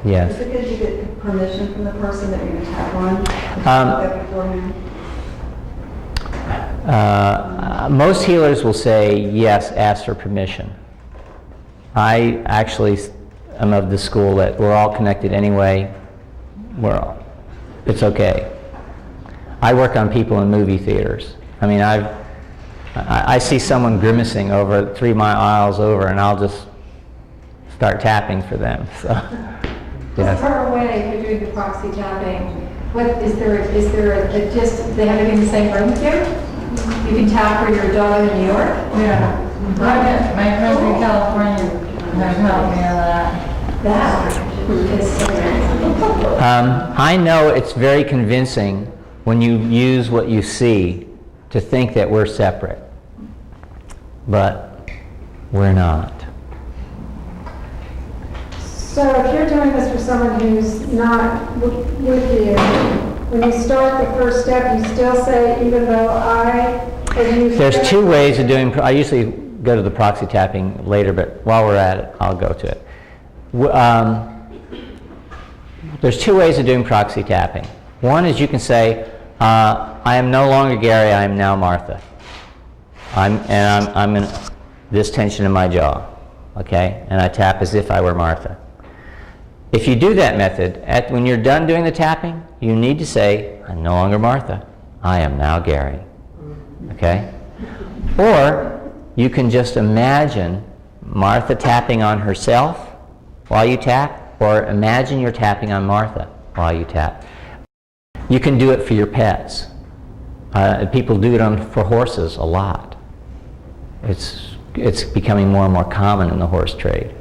Yes. Is it because you get permission from the person that you're going to tap on? That beforehand? Most healers will say, yes, ask for permission. I actually am of the school that we're all connected anyway. It's okay. I work on people in movie theaters. I mean, I see someone grimacing over 3 miles over, and I'll just start tapping for them. So, As per way of doing the proxy tapping, what is there just they have to be in the same room with you? You can tap for your dog in New York? Yeah. My friends in California have helped me on that. That is so nice. I know it's very convincing when you use what you see to think that we're separate, but we're not. So if you're doing this for someone who's not with you, when you start the first step, you still say, even though There's 2 ways of doing, I usually go to the proxy tapping later, but while we're at it, I'll go to it. There's 2 ways of doing proxy tapping. One is you can say, I am no longer Gary, I am now Martha. I'm in this tension in my jaw, okay? And I tap as if I were Martha. If you do that method, when you're done doing the tapping, you need to say, I'm no longer Martha, I am now Gary, okay? Or you can just imagine Martha tapping on herself while you tap, or imagine you're tapping on Martha while you tap. You can do it for your pets. People do it for horses a lot. It's becoming more and more common in the horse trade.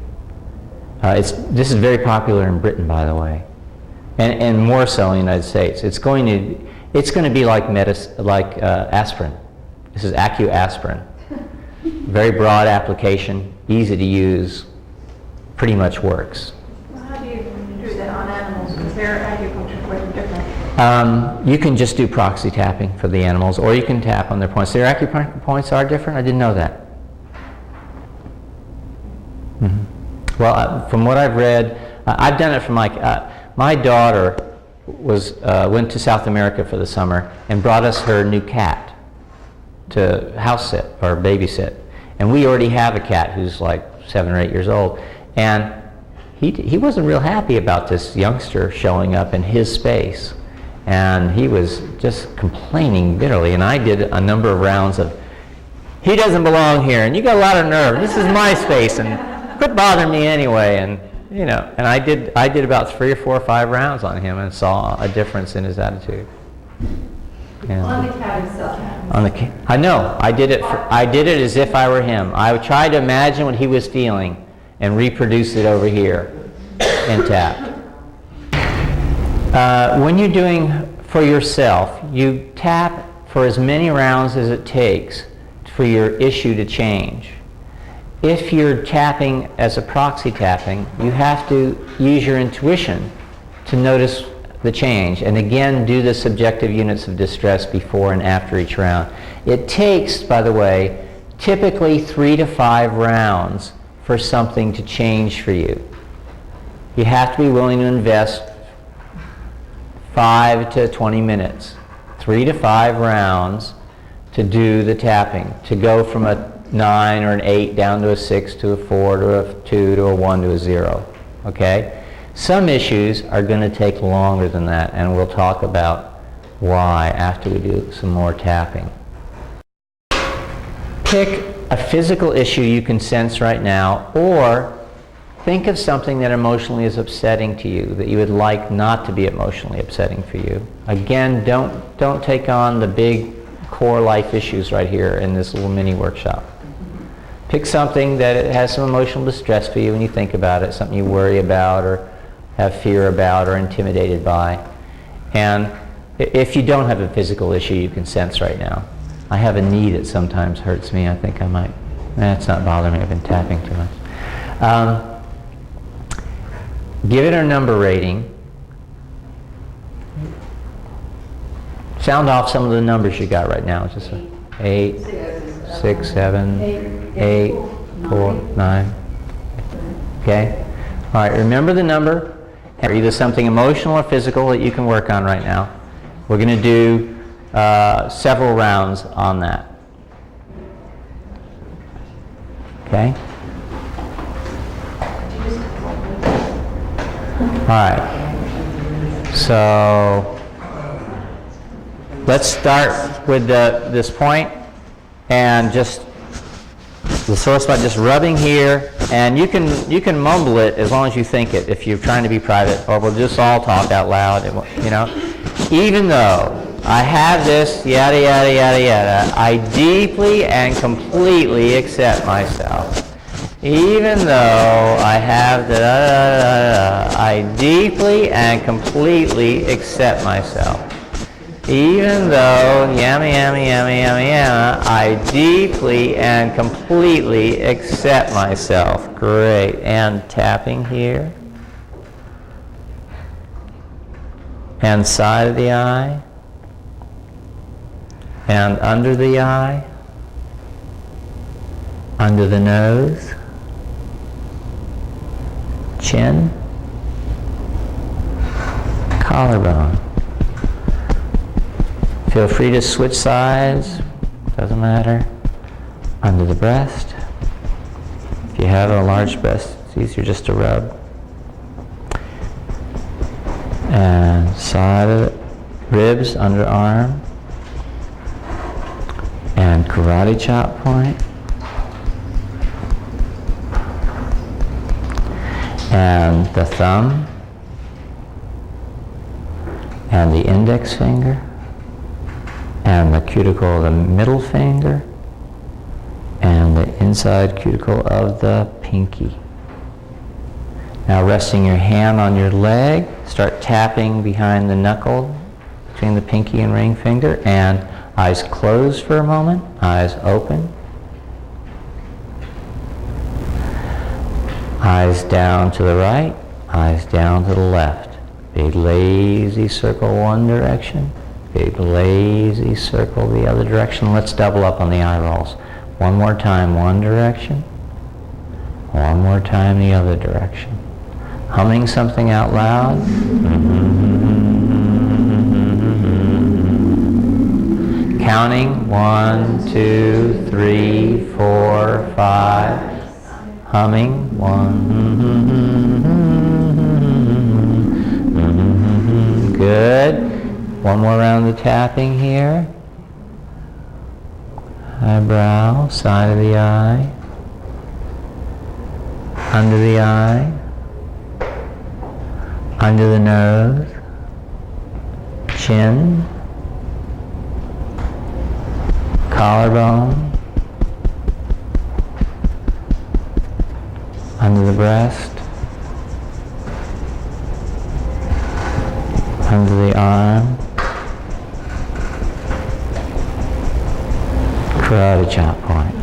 This is very popular in Britain, by the way, and more so in the United States. It's going to be like aspirin. This is aspirin. Very broad application, easy to use, pretty much works. Well, how do you do that on animals? Because their acupuncture is way different. You can just do proxy tapping for the animals, or you can tap on their points. Their acupuncture points are different? I didn't know that. Mm-hmm. Well, from what I've read, I've done it for my daughter went to South America for the summer and brought us her new cat to house sit or babysit. And we already have a cat who's like 7 or 8 years old. And he wasn't real happy about this youngster showing up in his space. And he was just complaining bitterly. And I did a number of rounds of, he doesn't belong here, and you got a lot of nerve. This is my space, and quit bothering me anyway. And and I did about 3 or 4 or 5 rounds on him and saw a difference in his attitude. And On the cat itself. on the cat, I know. I did it as if I were him. I tried to imagine what he was feeling and reproduce it over here and tap. When you're doing for yourself, you tap for as many rounds as it takes for your issue to change. If you're tapping as a proxy tapping, you have to use your intuition to notice the change, and again do the subjective units of distress before and after each round. It takes, by the way, typically 3 to 5 rounds for something to change for you. You have to be willing to invest 5 to 20 minutes, 3 to 5 rounds to do the tapping, to go from a 9 or an 8 down to a 6 to a 4 to a 2 to a 1 to a 0. Okay? Some issues are going to take longer than that, and we'll talk about why after we do some more tapping. Pick a physical issue you can sense right now, or think of something that emotionally is upsetting to you that you would like not to be emotionally upsetting for you. Again, don't take on the big core life issues right here in this little mini workshop. Pick something that has some emotional distress for you when you think about it, something you worry about or have fear about or intimidated by. And if you don't have a physical issue you can sense right now, I have a knee that sometimes hurts me. I think I might, it's not bothering me. I've been tapping too much. Give it a number rating. Sound off some of the numbers you got right now. Just 8, 6, 7, 8, 4, 9. Okay? All right, remember the number, Either something emotional or physical that you can work on right now. We're going to do several rounds on that. Okay? All right. So let's start with this point and just the sore spot, just rubbing here, and you can mumble it as long as you think it if you're trying to be private, or we'll just all talk out loud, you know. Even though I have this, yada, yada, yada, yada, I deeply and completely accept myself. Even though I have the I deeply and completely accept myself. Even though, yama, yama, yama, yama, yama, I deeply and completely accept myself. Great. And tapping here. And side of the eye. And under the eye. Under the nose. Chin. Collarbone. Feel free to switch sides, doesn't matter. Under the breast. If you have a large breast, it's easier just to rub. And side of the ribs, underarm. And karate chop point. And the thumb. And the index finger. And the cuticle of the middle finger, and the inside cuticle of the pinky. Now resting your hand on your leg, start tapping behind the knuckle between the pinky and ring finger, and eyes closed for a moment, eyes open. Eyes down to the right, eyes down to the left. Big lazy circle one direction. Big lazy circle the other direction. Let's double up on the eye rolls. One more time, one direction. One more time, the other direction. Humming something out loud. Counting 1, 2, 3, 4, 5. Humming 1. Good. One more round of tapping here. Eyebrow, side of the eye. Under the eye. Under the nose. Chin. Collarbone. Under the breast. Under the arm. Karate chop point.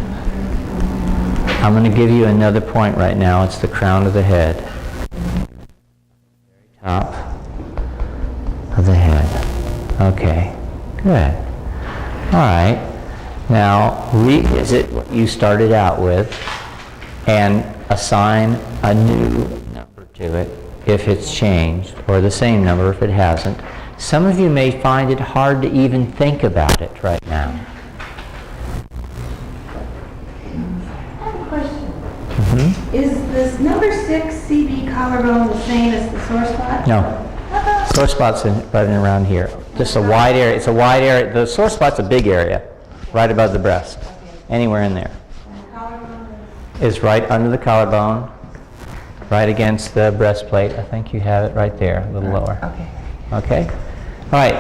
I'm going to give you another point right now. It's the crown of the head. Very top of the head. Okay, good. All right. Now, revisit what you started out with and assign a new number to it if it's changed, or the same number if it hasn't. Some of you may find it hard to even think about it right now. Is this number 6 CB collarbone the same as the sore spot? No. Sore spot's right around here. Just a wide area. It's a wide area. The sore spot's a big area, right above the breast. Anywhere in there. And the collarbone Is right under the collarbone, right against the breastplate. I think you have it right there, a little lower. Okay. Okay? All right.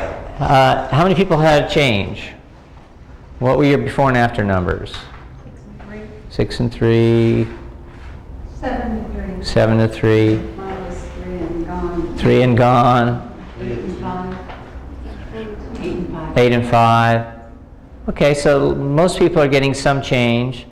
How many people had a change? What were your before and after numbers? 6 and 3. 7 to 3. 7 to 3. Mine was 3 and gone. 3 and gone. 8 and 5. 8 and 5. 8 and 5. Okay, so most people are getting some change.